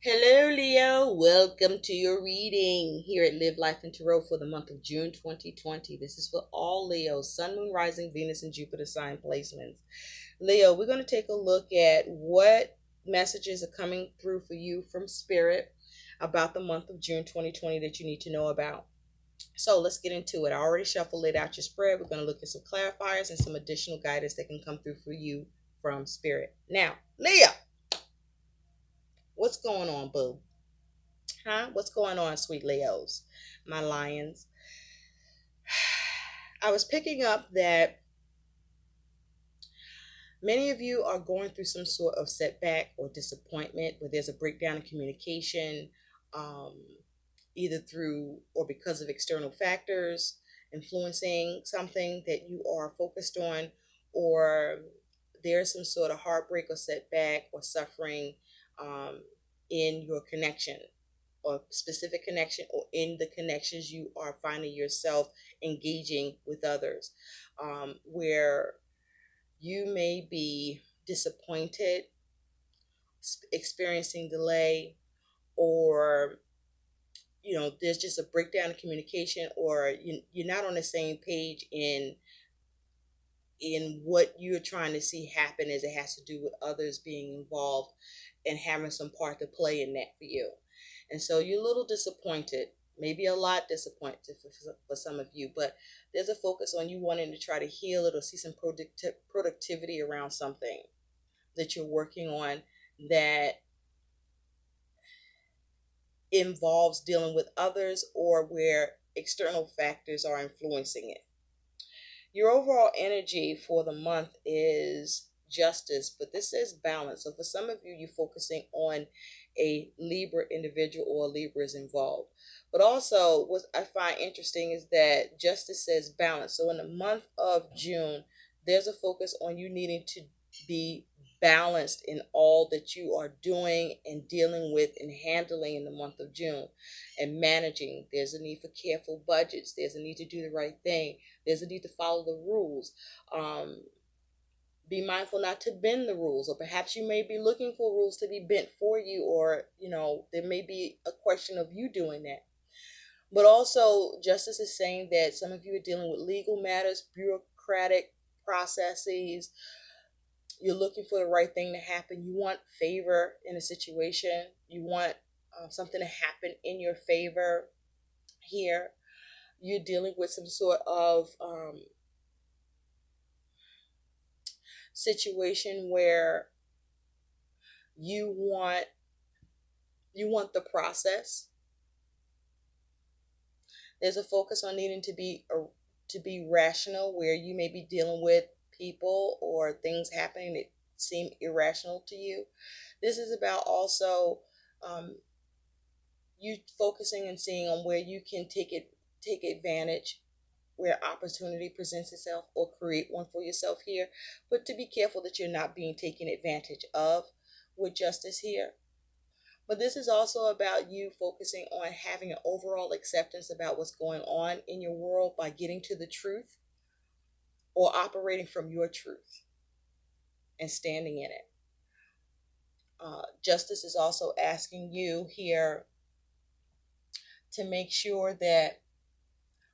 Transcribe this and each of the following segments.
Hello, Leo. Welcome to your reading here at Live Life and Tarot for the month of June 2020. This is for all Leos, Sun, Moon, Rising, Venus, and Jupiter sign placements. Leo, we're going to take a look at what messages are coming through for you from Spirit about the month of June 2020 that you need to know about. So let's get into it. I already shuffled it out your spread. We're going to look at some clarifiers and some additional guidance that can come through for you from Spirit. Now, Leo, what's going on, boo? Huh? What's going on, sweet Leos, my lions? I was picking up that many of you are going through some sort of setback or disappointment where there's a breakdown in communication, um, either through or because of external factors influencing something that you are focused on, or there's some sort of heartbreak or setback or suffering um, in your connection or specific connection or in the connections you are finding yourself engaging with others, where you may be disappointed, experiencing delay, or there's just a breakdown in communication, or you're not on the same page in what you're trying to see happen as it has to do with others being involved and having some part to play in that for you. And so you're a little disappointed, maybe a lot disappointed for some of you, but there's a focus on you wanting to try to heal it or see some productivity around something that you're working on that involves dealing with others or where external factors are influencing it. Your overall energy for the month is justice, but this says balance. So for some of you, you're focusing on a Libra individual or Libra is involved. But also, what I find interesting is that justice says balance. So in the month of June, there's a focus on you needing to be balanced in all that you are doing and dealing with and handling in the month of June and managing. There's a need for careful budgets. There's a need to do the right thing. There's a need to follow the rules. Be mindful not to bend the rules, or perhaps you may be looking for rules to be bent for you, or there may be a question of you doing that. But also, justice is saying that some of you are dealing with legal matters, bureaucratic processes. You're looking for the right thing to happen. You want favor in a situation. You want something to happen in your favor here. You're dealing with some sort of situation where you want the process. There's a focus on needing to be rational, where you may be dealing with people or things happening that seem irrational to you. This is about also you focusing and seeing on where you can take advantage, where opportunity presents itself, or create one for yourself here. But to be careful that you're not being taken advantage of with justice here. But this is also about you focusing on having an overall acceptance about what's going on in your world by getting to the truth or operating from your truth and standing in it. Justice is also asking you here to make sure that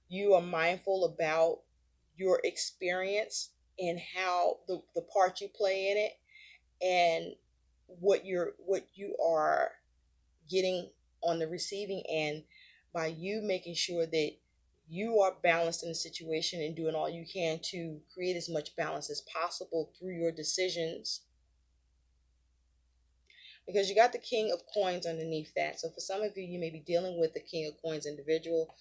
you are mindful about your experience and how the part you play in it, and what you are getting on the receiving end, by you making sure that you are balanced in the situation and doing all you can to create as much balance as possible through your decisions, because you got the King of Coins underneath that. So for some of you, you may be dealing with the King of Coins individual,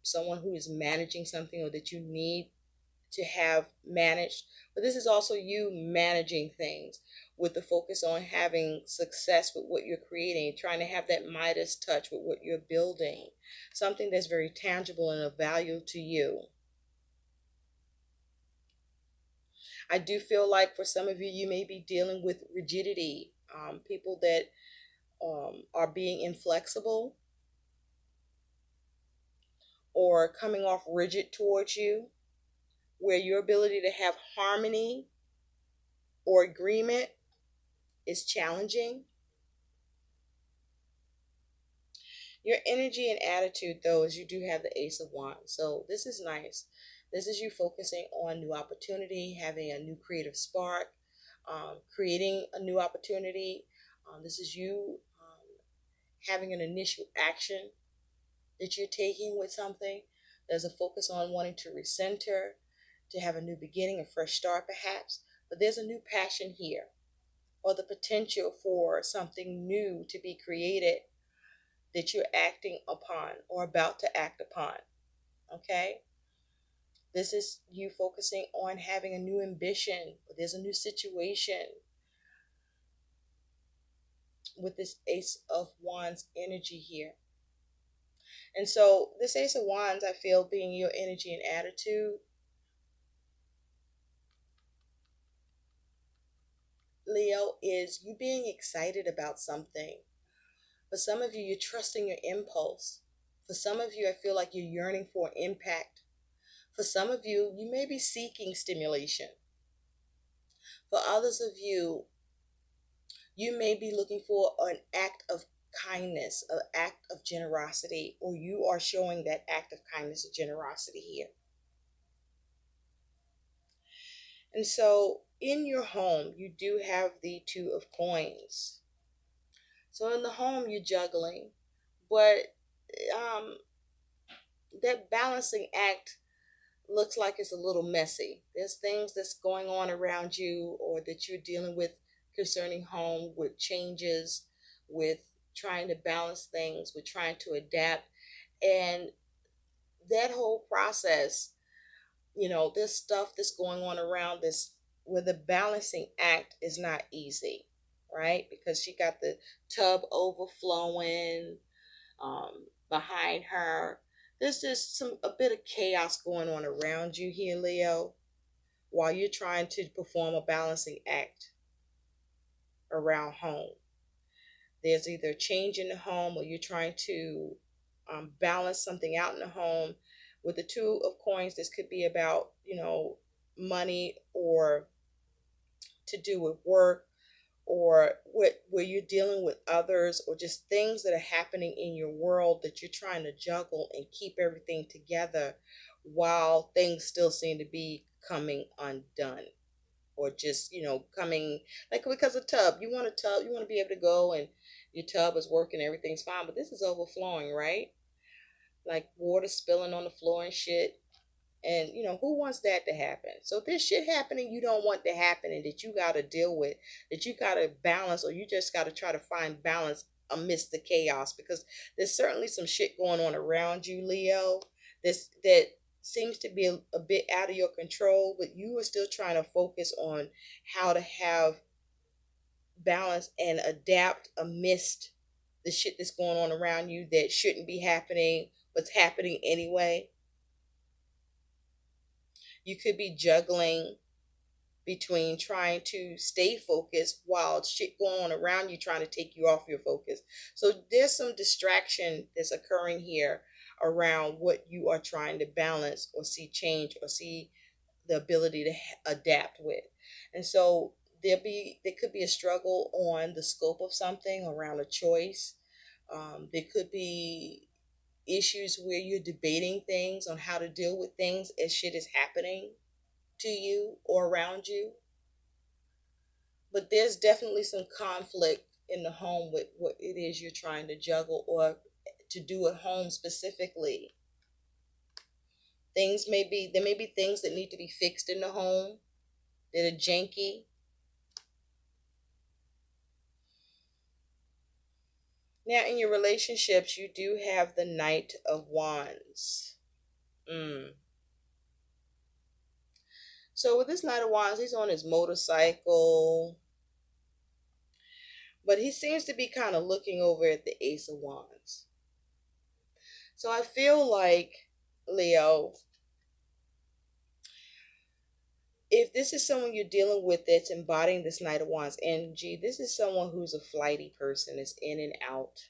someone who is managing something or that you need to have managed. But this is also you managing things with the focus on having success with what you're creating, trying to have that Midas touch with what you're building, something that's very tangible and of value to you. I do feel like for some of you, you may be dealing with rigidity, people that are being inflexible or coming off rigid towards you, where your ability to have harmony or agreement is challenging. Your energy and attitude, though, is you do have the Ace of Wands. So this is nice. This is you focusing on new opportunity, having a new creative spark, creating a new opportunity. This is you having an initial action that you're taking with something. There's a focus on wanting to recenter, to have a new beginning, a fresh start perhaps. But there's a new passion here, or the potential for something new to be created that you're acting upon or about to act upon. Okay? This is you focusing on having a new ambition. There's a new situation with this Ace of Wands energy here. And so, this Ace of Wands, I feel, being your energy and attitude, Leo, is you being excited about something. For some of you, you're trusting your impulse. For some of you, I feel like you're yearning for impact. For some of you, you may be seeking stimulation. For others of you, you may be looking for an act of kindness, an act of generosity, or you are showing that act of kindness or generosity here. And so in your home, you do have the Two of Coins. So in the home, you're juggling, but um, that balancing act looks like it's a little messy. There's things that's going on around you or that you're dealing with concerning home, with changes, with trying to balance things, with trying to adapt. And that whole process, this stuff that's going on around this, where the balancing act is not easy, right? Because she got the tub overflowing behind her. There's just a bit of chaos going on around you here, Leo, while you're trying to perform a balancing act around home. There's either change in the home or you're trying to balance something out in the home. With the Two of Coins, this could be about, money, or to do with work, or where you're dealing with others, or just things that are happening in your world that you're trying to juggle and keep everything together while things still seem to be coming undone, or just coming, like, because a tub, you want a tub, you want to be able to go and your tub is working, everything's fine, but this is overflowing, right? Like water spilling on the floor and shit. And who wants that to happen? So if there's shit happening you don't want to happen and that you got to deal with, that you got to balance, or you just got to try to find balance amidst the chaos, because there's certainly some shit going on around you, Leo, that seems to be a bit out of your control, but you are still trying to focus on how to have balance and adapt amidst the shit that's going on around you that shouldn't be happening, but's happening anyway. You could be juggling between trying to stay focused while shit going on around you trying to take you off your focus. So there's some distraction that's occurring here around what you are trying to balance or see change or see the ability to adapt with. And so there could be a struggle on the scope of something around a choice. There could be issues where you're debating things on how to deal with things as shit is happening to you or around you. But there's definitely some conflict in the home with what it is you're trying to juggle or to do at home specifically. There may be things that need to be fixed in the home that are janky. Now, in your relationships, you do have the Knight of Wands. So with this Knight of Wands, he's on his motorcycle, but he seems to be kind of looking over at the Ace of Wands. So I feel like, Leo, if this is someone you're dealing with that's embodying this Knight of Wands energy, this is someone who's a flighty person, is in and out,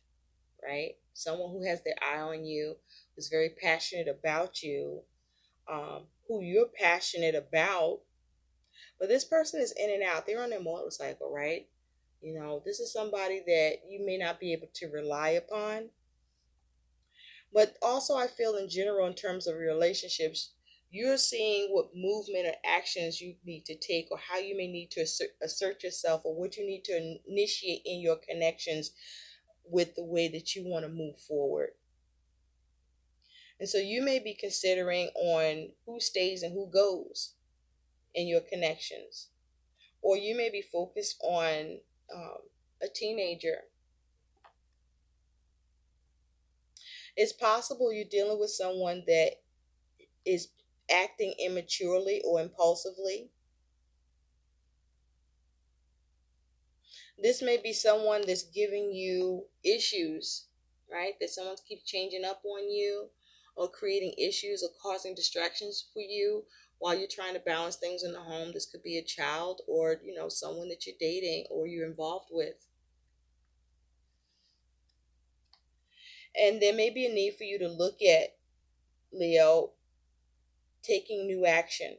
right? Someone who has their eye on you, who's very passionate about you, who you're passionate about. But this person is in and out. They're on their motorcycle, right? This is somebody that you may not be able to rely upon. But also, I feel in general, in terms of relationships, you're seeing what movement or actions you need to take, or how you may need to assert yourself, or what you need to initiate in your connections with the way that you want to move forward. And so you may be considering on who stays and who goes in your connections, or you may be focused on a teenager. It's possible you're dealing with someone that is acting immaturely or impulsively. This may be someone that's giving you issues, right? That someone keeps changing up on you, or creating issues or causing distractions for you while you're trying to balance things in the home. This could be a child, or someone that you're dating or you're involved with. And there may be a need for you to look at, Leo, taking new action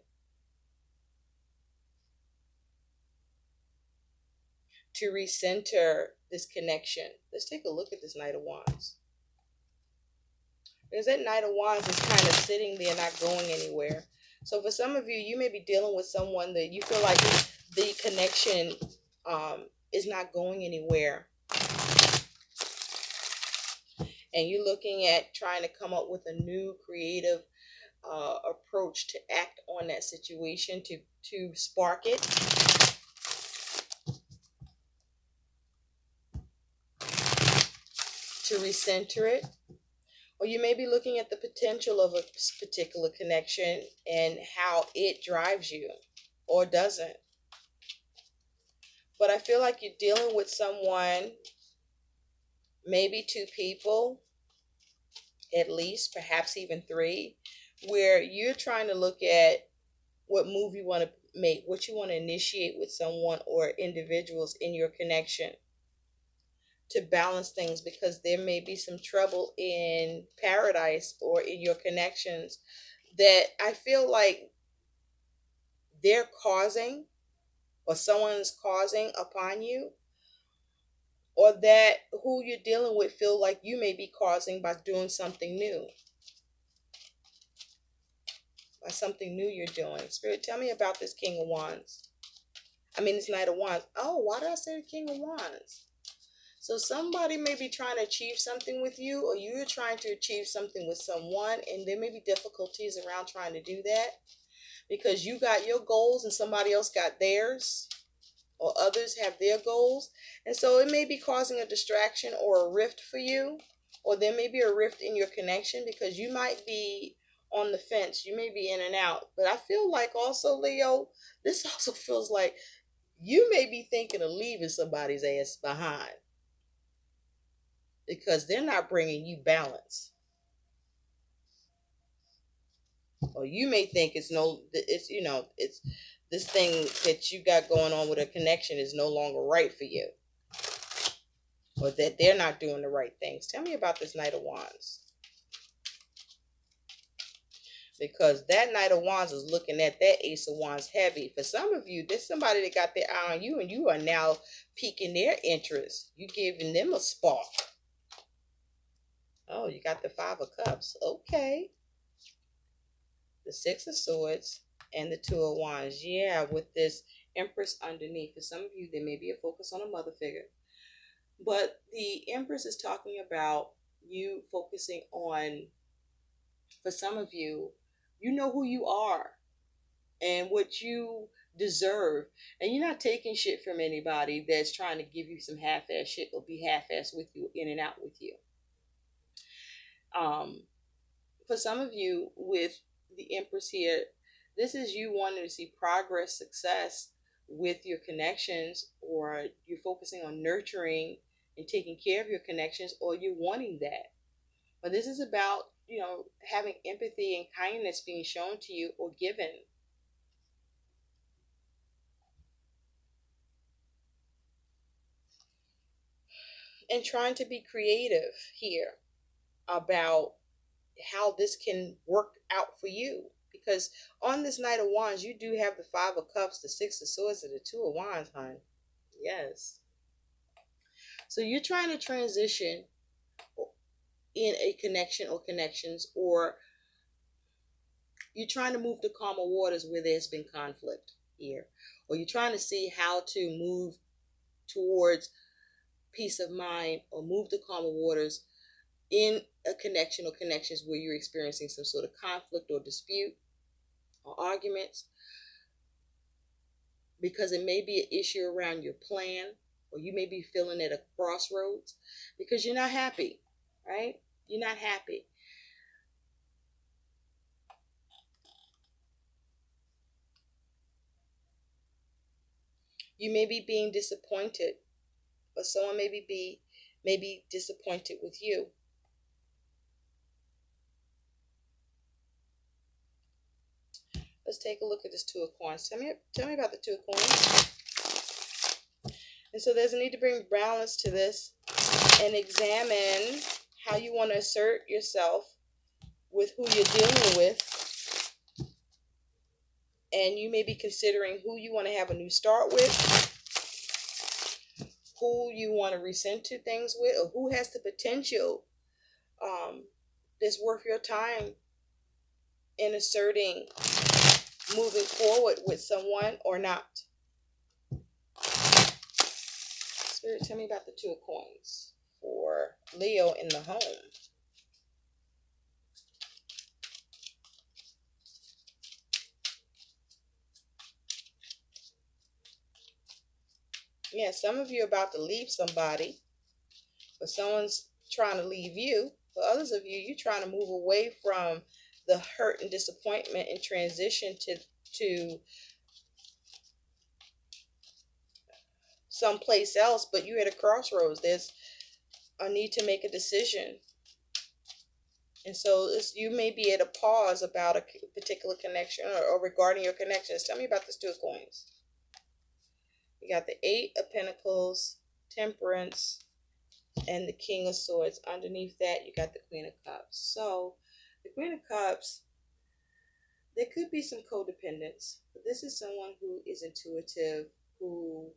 to recenter this connection. Let's take a look at this Knight of Wands. Because that Knight of Wands is kind of sitting there, not going anywhere. So for some of you, you may be dealing with someone that you feel like the connection is not going anywhere. And you're looking at trying to come up with a new creative approach to act on that situation, to spark it, to recenter it. Or you may be looking at the potential of a particular connection and how it drives you or doesn't. But I feel like you're dealing with someone, maybe two people, at least, perhaps even three, where you're trying to look at what move you want to make, what you want to initiate with someone or individuals in your connection to balance things, because there may be some trouble in paradise or in your connections that I feel like they're causing, or someone's causing upon you, or that who you're dealing with feel like you may be causing by doing something new. By something new you're doing. Spirit, tell me about this King of Wands. I mean, this Knight of Wands. Oh, why did I say the King of Wands? So somebody may be trying to achieve something with you, or you're trying to achieve something with someone, and there may be difficulties around trying to do that because you got your goals and somebody else got theirs, or others have their goals. And so it may be causing a distraction or a rift for you, or there may be a rift in your connection because you might be on the fence. You may be in and out. But I feel like also, Leo, this also feels like you may be thinking of leaving somebody's ass behind because they're not bringing you balance. Or you may think it's this thing that you got going on with a connection is no longer right for you, or that they're not doing the right things. Tell me about this Knight of Wands. Because that Knight of Wands is looking at that Ace of Wands heavy. For some of you, there's somebody that got their eye on you and you are now piquing their interest. You giving them a spark. Oh, you got the Five of Cups. Okay. The Six of Swords and the Two of Wands. Yeah, with this Empress underneath. For some of you, there may be a focus on a mother figure. But the Empress is talking about you focusing on, for some of you, you know who you are and what you deserve. And you're not taking shit from anybody that's trying to give you some half-ass shit or be half-ass with you, in and out with you. For some of you with the Empress here, this is you wanting to see progress, success with your connections, or you're focusing on nurturing and taking care of your connections, or you're wanting that. But this is about, having empathy and kindness being shown to you or given. And trying to be creative here about how this can work out for you. Because on this Knight of Wands, you do have the Five of Cups, the Six of Swords, and the Two of Wands, hon. Yes. So you're trying to transition in a connection or connections, or you're trying to move to calmer waters where there's been conflict here, or you're trying to see how to move towards peace of mind or move to calmer waters in a connection or connections where you're experiencing some sort of conflict or dispute or arguments, because it may be an issue around your plan, or you may be feeling at a crossroads because you're not happy, right? You're not happy. You may be being disappointed, or someone may be disappointed with you. Let's take a look at this Two of Coins. Tell me about the Two of Coins. And so there's a need to bring balance to this and examine how you want to assert yourself with who you're dealing with. And you may be considering who you want to have a new start with, who you want to recenter things with, or who has the potential that's worth your time in asserting moving forward with someone or not. Spirit, tell me about the Two of Coins for Leo in the home. Yeah, some of you are about to leave somebody, but someone's trying to leave you. For others of you, you're trying to move away from the hurt and disappointment and transition to someplace else, but you're at a crossroads. There's a need to make a decision. And so you may be at a pause about a particular connection, or regarding your connections. Tell me about this Two of Coins. You got the Eight of Pentacles, Temperance, and the King of Swords. Underneath that, you got the Queen of Cups. So the Queen of Cups, there could be some codependence, but this is someone who is intuitive, who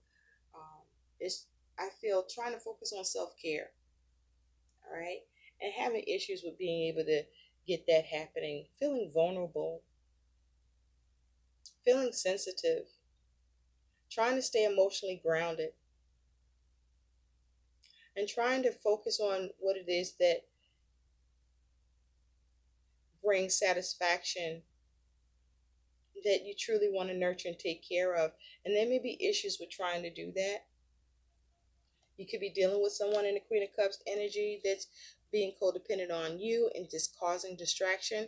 is, I feel, trying to focus on self-care, all right? And having issues with being able to get that happening, feeling vulnerable, feeling sensitive, trying to stay emotionally grounded, and trying to focus on what it is that brings satisfaction, that you truly want to nurture and take care of. And there may be issues with trying to do that. You could be dealing with someone in the Queen of Cups energy that's being codependent on you and just causing distraction,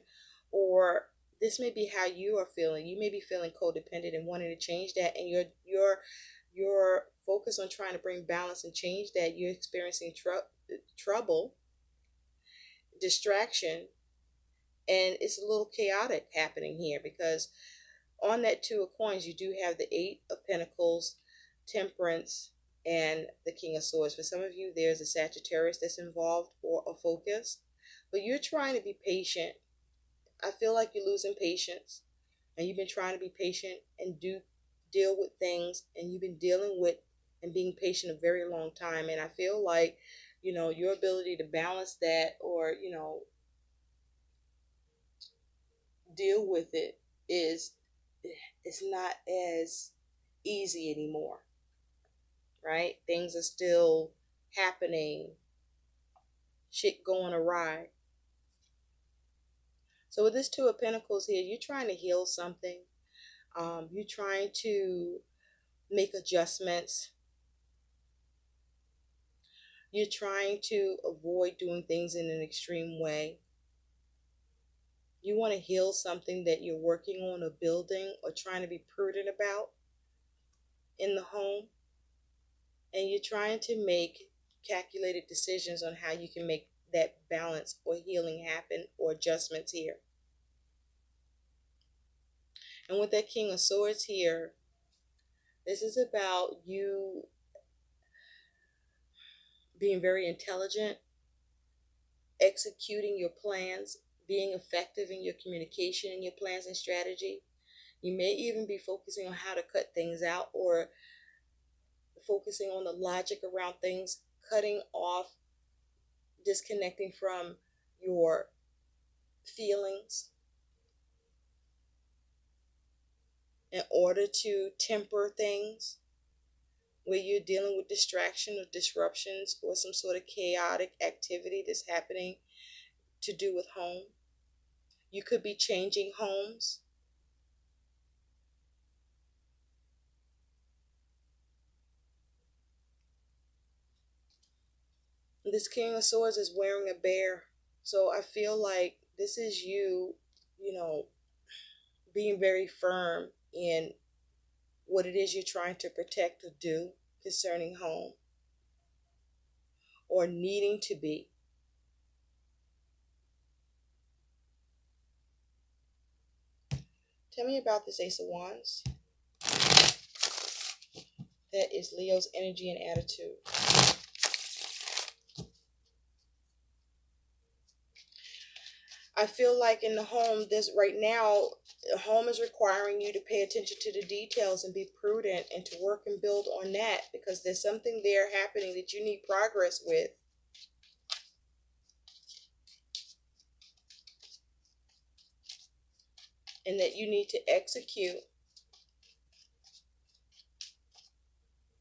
or this may be how you are feeling. You may be feeling codependent and wanting to change that, and your focus on trying to bring balance and change that, you're experiencing trouble, distraction, and it's a little chaotic happening here, because on that Two of Coins, you do have the Eight of Pentacles, Temperance, and the King of Swords. For some of you, there's a Sagittarius that's involved, or a focus, but you're trying to be patient. I feel like you're losing patience, and you've been trying to be patient and deal with things, and you've been dealing with and being patient a very long time. And I feel like, your ability to balance that, or deal with it, is it's not as easy anymore, right? Things are still happening, shit going awry. So with this Two of Pentacles here, you're trying to heal something. You're trying to make adjustments. You're trying to avoid doing things in an extreme way. You want to heal something that you're working on or building or trying to be prudent about in the home. And you're trying to make calculated decisions on how you can make that balance or healing happen, or adjustments here. And with that King of Swords here, this is about you being very intelligent, executing your plans, being effective in your communication and your plans and strategy. You may even be focusing on how to cut things out, or focusing on the logic around things, cutting off disconnecting from your feelings in order to temper things, where you're dealing with distraction or disruptions or some sort of chaotic activity that's happening to do with home. You could be changing homes. This King of Swords is wearing a bear. So I feel like this is you, you know, being very firm in what it is you're trying to protect or do concerning home, or needing to be. Tell me about this Ace of Wands. That is Leo's energy and attitude. I feel like in the home, this right now, the home is requiring you to pay attention to the details and be prudent and to work and build on that, because there's something there happening that you need progress with. And that you need to execute.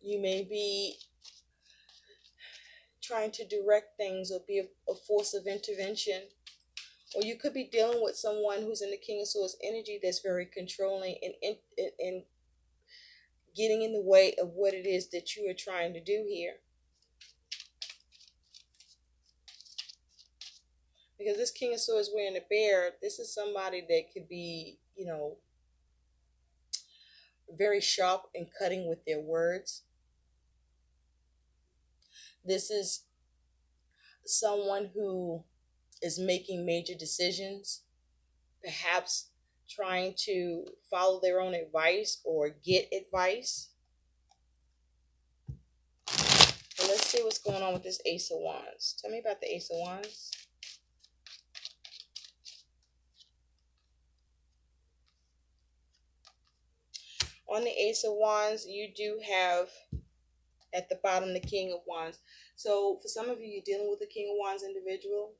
You may be trying to direct things or be a force of intervention. Or you could be dealing with someone who's in the King of Swords energy that's very controlling and getting in the way of what it is that you are trying to do here. Because this King of Swords wearing a bear, this is somebody that could be, very sharp and cutting with their words. This is someone who is making major decisions, perhaps trying to follow their own advice or get advice. And let's see what's going on with this Ace of Wands. Tell me about the Ace of Wands. On the Ace of Wands, you do have at the bottom the King of Wands. So for some of you, you're dealing with the King of Wands individual.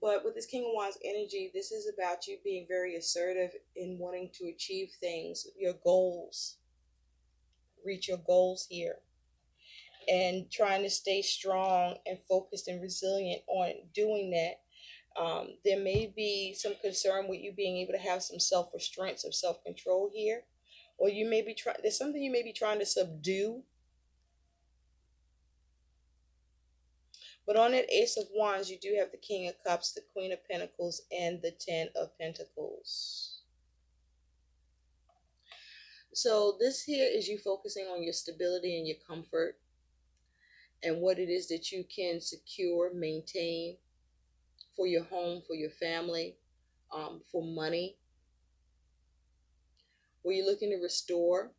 But with this King of Wands energy, this is about you being very assertive in wanting to achieve things, your goals, reach your goals here, and trying to stay strong and focused and resilient on doing that. There may be some concern with you being able to have some self-restraint, some self-control here. Or you may be trying, there's something you may be trying to subdue. But on that Ace of Wands, you do have the King of Cups, the Queen of Pentacles, and the Ten of Pentacles. So this here is you focusing on your stability and your comfort and what it is that you can secure, maintain for your home, for your family, for money. Where you're looking to restore,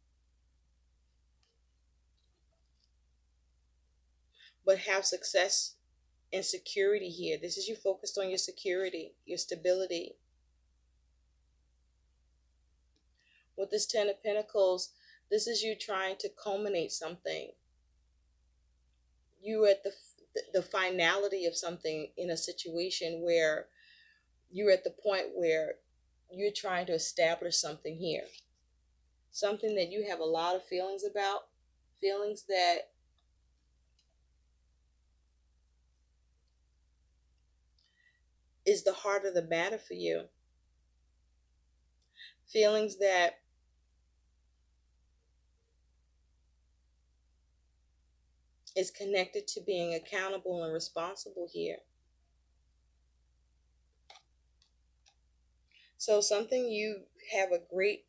but have success and security here. This is you focused on your security, your stability. With this Ten of Pentacles, this is you trying to culminate something. You at the finality of something in a situation where you're at the point where you're trying to establish something here. Something that you have a lot of feelings about, feelings that is the heart of the matter for you. Feelings that is connected to being accountable and responsible here. So something you have a great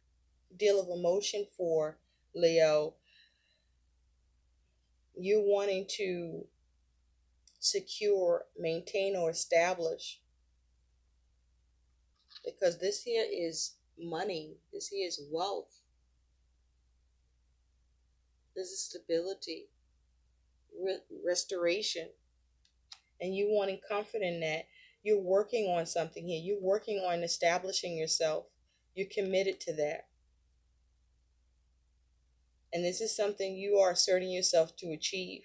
deal of emotion for, Leo. You wanting to secure, maintain, or establish. Because this here is money. This here is wealth. This is stability, restoration. And you wanting comfort in that. You're working on something here. You're working on establishing yourself. You're committed to that. And this is something you are asserting yourself to achieve.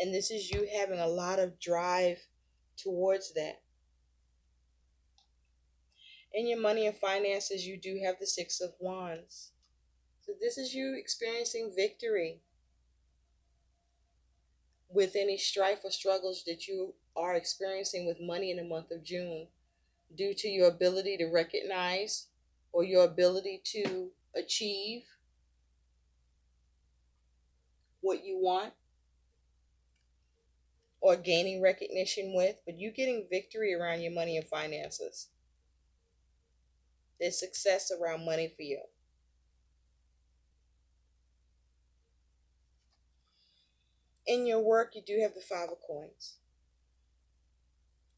And this is you having a lot of drive towards that. In your money and finances, you do have the Six of Wands. So this is you experiencing victory with any strife or struggles that you are experiencing with money in the month of June, due to your ability to recognize or your ability to achieve what you want or gaining recognition with, but you getting victory around your money and finances. There's success around money for you. In your work, you do have the Five of Coins.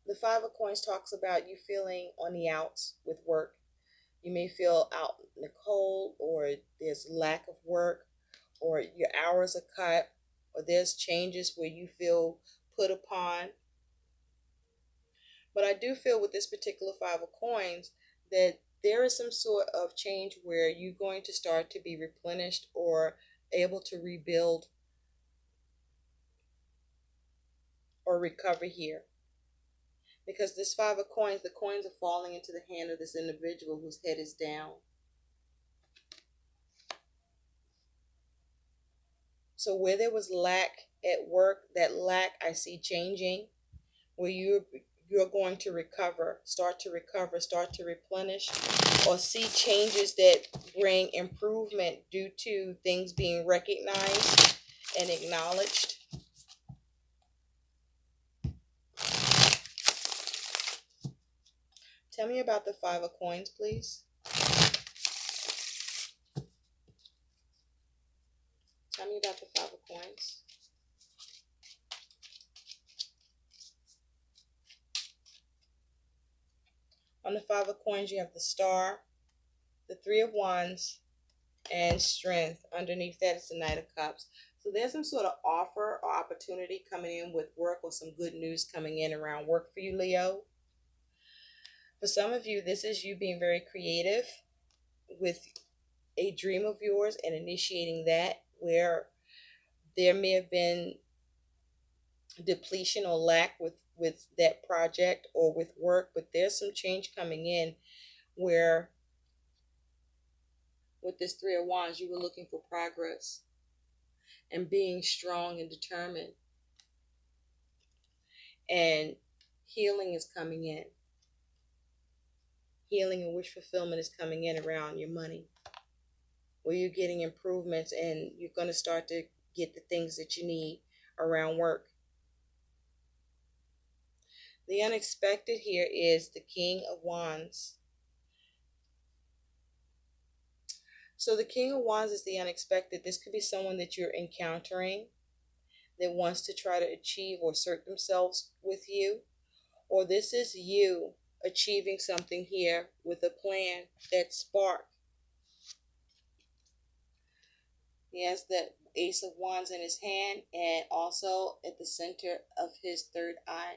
The Five of Coins talks about you feeling on the outs with work. You may feel out in the cold, or there's lack of work, or your hours are cut, or there's changes where you feel put upon. But I do feel with this particular Five of Coins that there is some sort of change where you're going to start to be replenished or able to rebuild or recover here. Because this Five of Coins, the coins are falling into the hand of this individual whose head is down. So where there was lack at work, that lack I see changing, where you're going to recover, start to replenish, or see changes that bring improvement due to things being recognized and acknowledged. Tell me about the Five of Coins, please. Tell me about the Five of Coins. On the Five of Coins, you have the Star, the Three of Wands, and Strength. Underneath that is the Knight of Cups. So there's some sort of offer or opportunity coming in with work, or some good news coming in around work for you, Leo. For some of you, this is you being very creative with a dream of yours and initiating that, where there may have been depletion or lack with that project or with work, but there's some change coming in where with this Three of Wands, you were looking for progress and being strong and determined, and healing is coming in. Healing and wish fulfillment is coming in around your money, where you're getting improvements and you're going to start to get the things that you need around work. The unexpected here is the King of Wands. So the King of Wands is the unexpected. This could be someone that you're encountering that wants to try to achieve or assert themselves with you. Or this is you achieving something here with a plan, that spark. He has the Ace of Wands in his hand and also at the center of his third eye.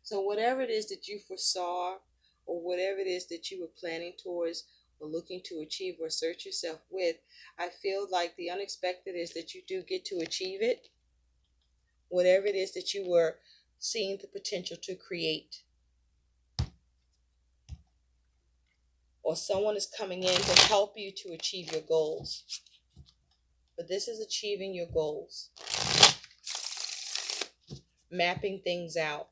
So whatever it is that you foresaw, or whatever it is that you were planning towards or looking to achieve or assert yourself with, I feel like the unexpected is that you do get to achieve it. Whatever it is that you were seeing the potential to create. Or someone is coming in to help you to achieve your goals. But this is achieving your goals. Mapping things out.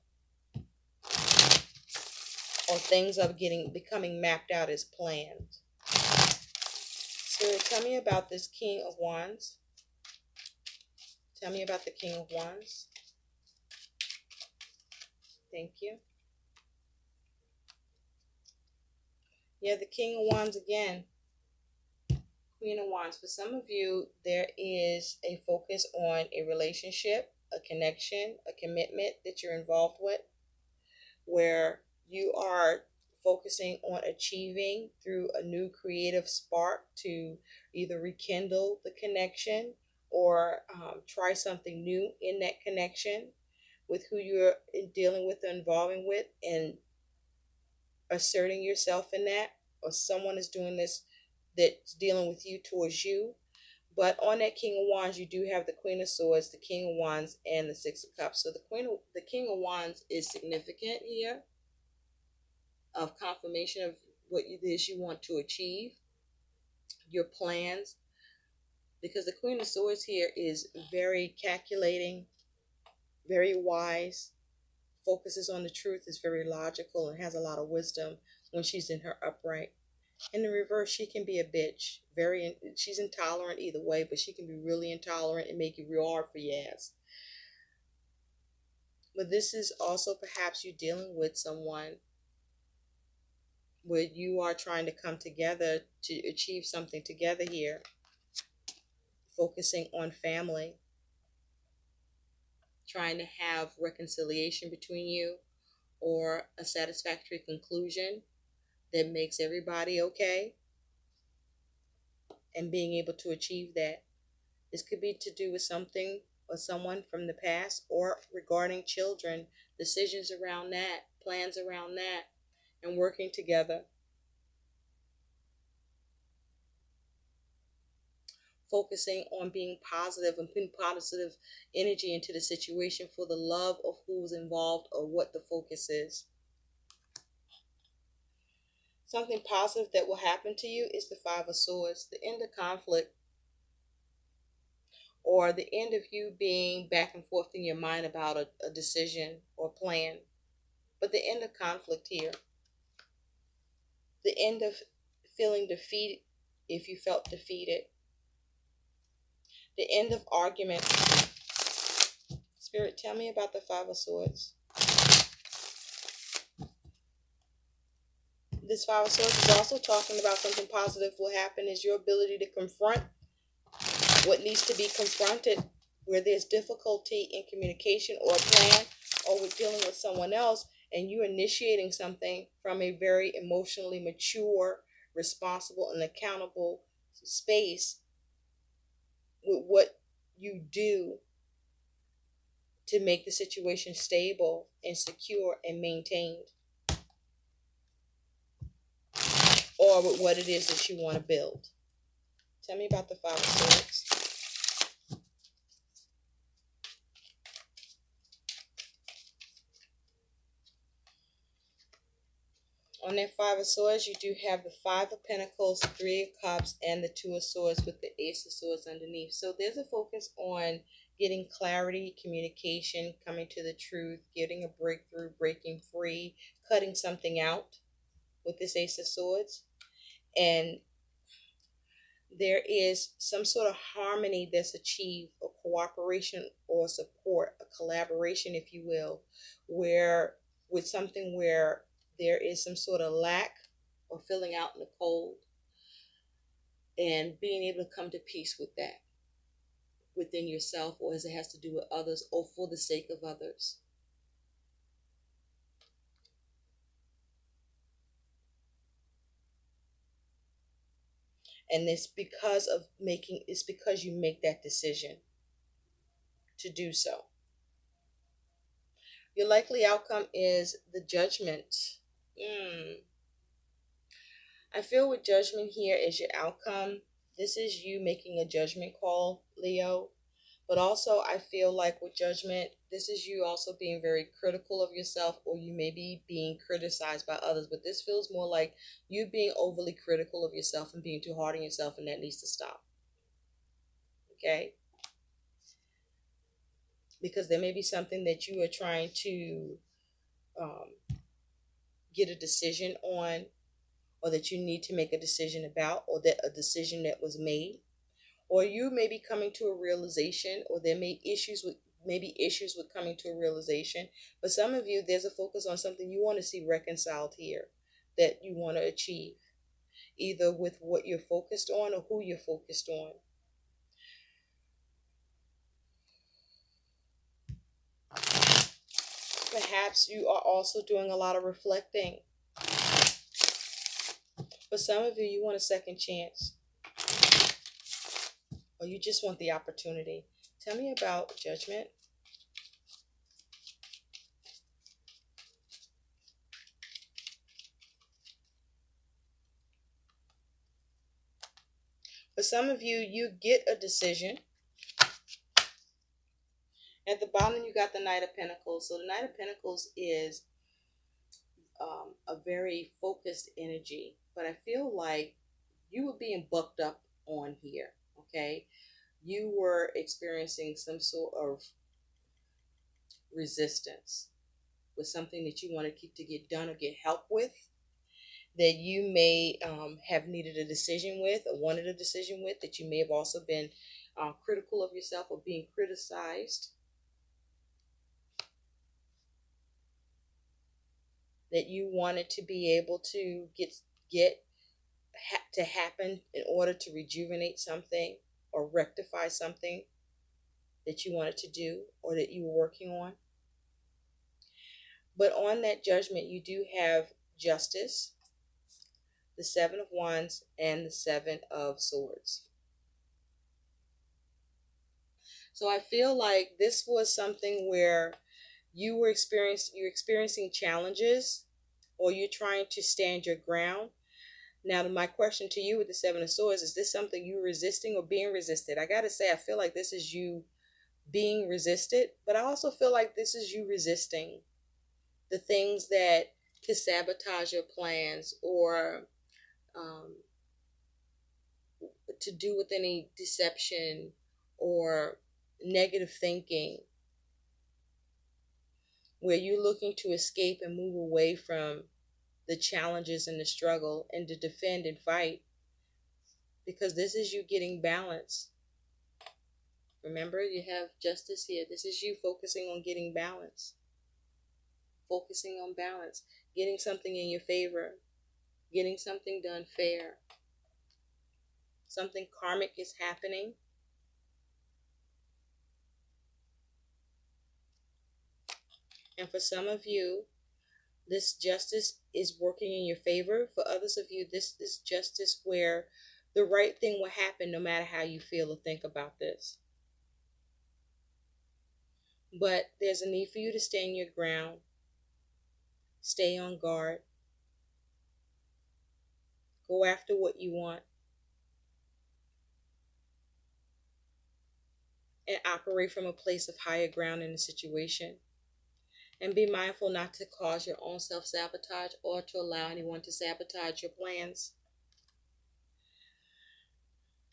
Or things are becoming mapped out as planned. So tell me about this King of Wands. Tell me about the King of Wands. Thank you. Yeah, the King of Wands again. Queen of Wands. For some of you, there is a focus on a relationship, a connection, a commitment that you're involved with, where you are focusing on achieving through a new creative spark to either rekindle the connection or try something new in that connection with who you're dealing with or involving with, and asserting yourself in that, or someone is doing this that's dealing with you towards you. But on that King of Wands, you do have the Queen of Swords, the King of Wands, and the Six of Cups. So the King of Wands is significant here, of confirmation of what it is you want to achieve, your plans, because the Queen of Swords here is very calculating, very wise, focuses on the truth, is very logical, and has a lot of wisdom when she's in her upright. In the reverse, she can be a bitch. She's intolerant either way, but she can be really intolerant and make it real hard for your ass. But this is also perhaps you dealing with someone where you are trying to come together to achieve something together here, focusing on family, trying to have reconciliation between you or a satisfactory conclusion that makes everybody okay, and being able to achieve that. This could be to do with something or someone from the past, or regarding children, decisions around that, plans around that, and working together. Focusing on being positive and putting positive energy into the situation for the love of who's involved or what the focus is. Something positive that will happen to you is the Five of Swords, the end of conflict, or the end of you being back and forth in your mind about a decision or plan. But the end of conflict here, the end of feeling defeated if you felt defeated, the end of argument. Spirit, tell me about the Five of Swords. This Five of Swords is also talking about something positive will happen, is your ability to confront what needs to be confronted, where there's difficulty in communication or plan, or with dealing with someone else, and you initiating something from a very emotionally mature, responsible, and accountable space with what you do to make the situation stable and secure and maintained, or with what it is that you want to build. Tell me about the Five of Swords. On that Five of Swords, you do have the Five of Pentacles, Three of Cups, and the Two of Swords with the Ace of Swords underneath. So there's a focus on getting clarity, communication, coming to the truth, getting a breakthrough, breaking free, cutting something out with this Ace of Swords. And there is some sort of harmony that's achieved, or cooperation or support, a collaboration, if you will, where with something where there is some sort of lack or filling out in the cold, and being able to come to peace with that within yourself, or as it has to do with others, or for the sake of others. And it's because you make that decision to do so. Your likely outcome is the Judgment. I feel with Judgment here is your outcome. This is you making a judgment call, Leo. But also I feel like with Judgment, this is you also being very critical of yourself, or you may be being criticized by others. But this feels more like you being overly critical of yourself and being too hard on yourself, and that needs to stop. Okay? Because there may be something that you are trying to get a decision on, or that you need to make a decision about, or that a decision that was made, or you may be coming to a realization, or there may be issues with coming to a realization. But some of you, there's a focus on something you want to see reconciled here, that you want to achieve, either with what you're focused on or who you're focused on. Perhaps you are also doing a lot of reflecting. For some of you, you want a second chance, or you just want the opportunity. Tell me about Judgment. For some of you, you get a decision. At the bottom, you got the Knight of Pentacles. So the Knight of Pentacles is a very focused energy, but I feel like you were being bucked up on here, okay? You were experiencing some sort of resistance with something that you wanted to get done or get help with, that you may have needed a decision with or wanted a decision with, that you may have also been critical of yourself or being criticized, that you wanted to be able to get to happen in order to rejuvenate something or rectify something that you wanted to do or that you were working on. But on that judgment, you do have Justice, the Seven of Wands, and the Seven of Swords. So I feel like this was something where you're experiencing challenges, or you're trying to stand your ground. Now, my question to you with the Seven of Swords, is this something you're resisting or being resisted? I got to say, I feel like this is you being resisted, but I also feel like this is you resisting the things that could sabotage your plans, or to do with any deception or negative thinking, where you're looking to escape and move away from the challenges and the struggle and to defend and fight, because this is you getting balance. Remember, you have Justice here. This is you focusing on getting balance, focusing on balance, getting something in your favor, getting something done fair. Something karmic is happening. And for some of you, this justice is working in your favor. For others of you, this is justice where the right thing will happen no matter how you feel or think about this. But there's a need for you to stand your ground, stay on guard, go after what you want, and operate from a place of higher ground in the situation. And be mindful not to cause your own self-sabotage or to allow anyone to sabotage your plans.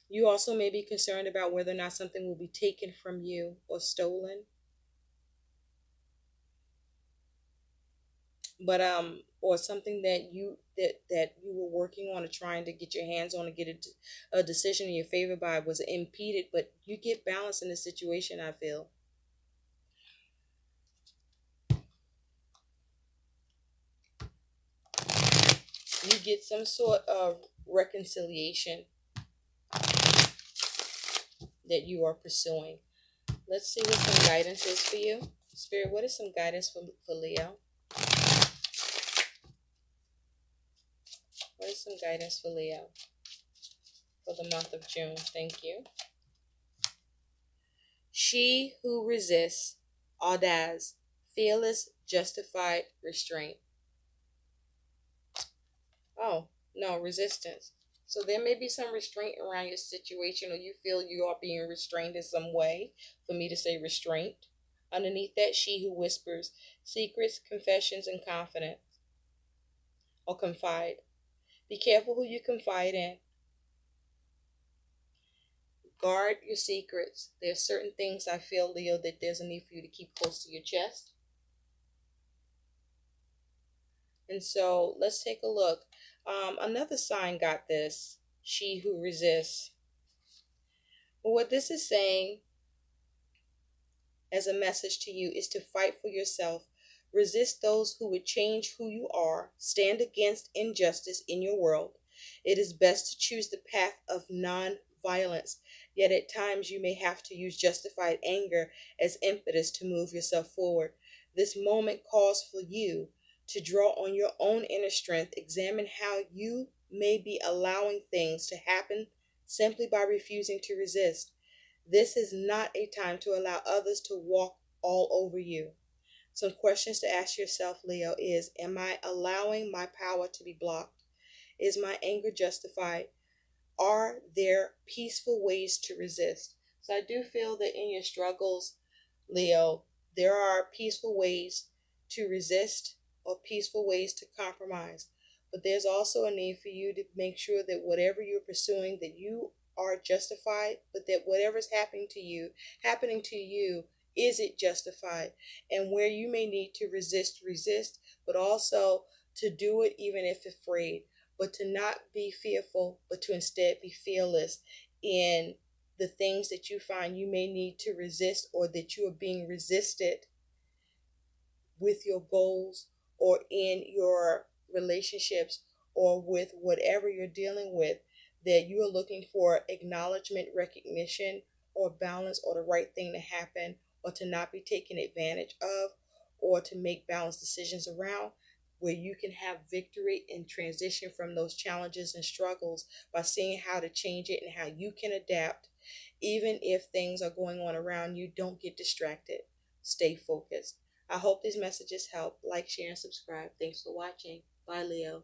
You also may be concerned about whether or not something will be taken from you or stolen. But or something that you were working on or trying to get your hands on to get a decision in your favor by was impeded, but you get balance in the situation, I feel. You get some sort of reconciliation that you are pursuing. Let's see what some guidance is for you. Spirit, what is some guidance for Leo? What is some guidance for Leo for the month of June? Thank you. She who resists, audace, fearless, justified restraint. Oh, no, resistance. So there may be some restraint around your situation, or you feel you are being restrained in some way, for me to say restraint. Underneath that, she who whispers secrets, confessions, and confidence, or confide. Be careful who you confide in. Guard your secrets. There are certain things I feel, Leo, that there's a need for you to keep close to your chest. And so let's take a look. Another sign got this. She who resists. Well, what this is saying as a message to you is to fight for yourself. Resist those who would change who you are. Stand against injustice in your world. It is best to choose the path of non-violence. Yet at times you may have to use justified anger as impetus to move yourself forward. This moment calls for you to draw on your own inner strength. Examine how you may be allowing things to happen simply by refusing to resist. This is not a time to allow others to walk all over you. Some questions to ask yourself, Leo, is: am I allowing my power to be blocked? Is my anger justified? Are there peaceful ways to resist? So I do feel that in your struggles, Leo, there are peaceful ways to resist or peaceful ways to compromise. But there's also a need for you to make sure that whatever you're pursuing, that you are justified, but that whatever's happening to you, is it justified? And where you may need to resist, but also to do it even if afraid, but to not be fearful, but to instead be fearless in the things that you find you may need to resist or that you are being resisted with your goals or in your relationships or with whatever you're dealing with, that you are looking for acknowledgement, recognition, or balance, or the right thing to happen, or to not be taken advantage of, or to make balanced decisions around, where you can have victory and transition from those challenges and struggles by seeing how to change it and how you can adapt. Even if things are going on around you, don't get distracted. Stay focused. I hope these messages help. Like, share, and subscribe. Thanks for watching. Bye, Leo.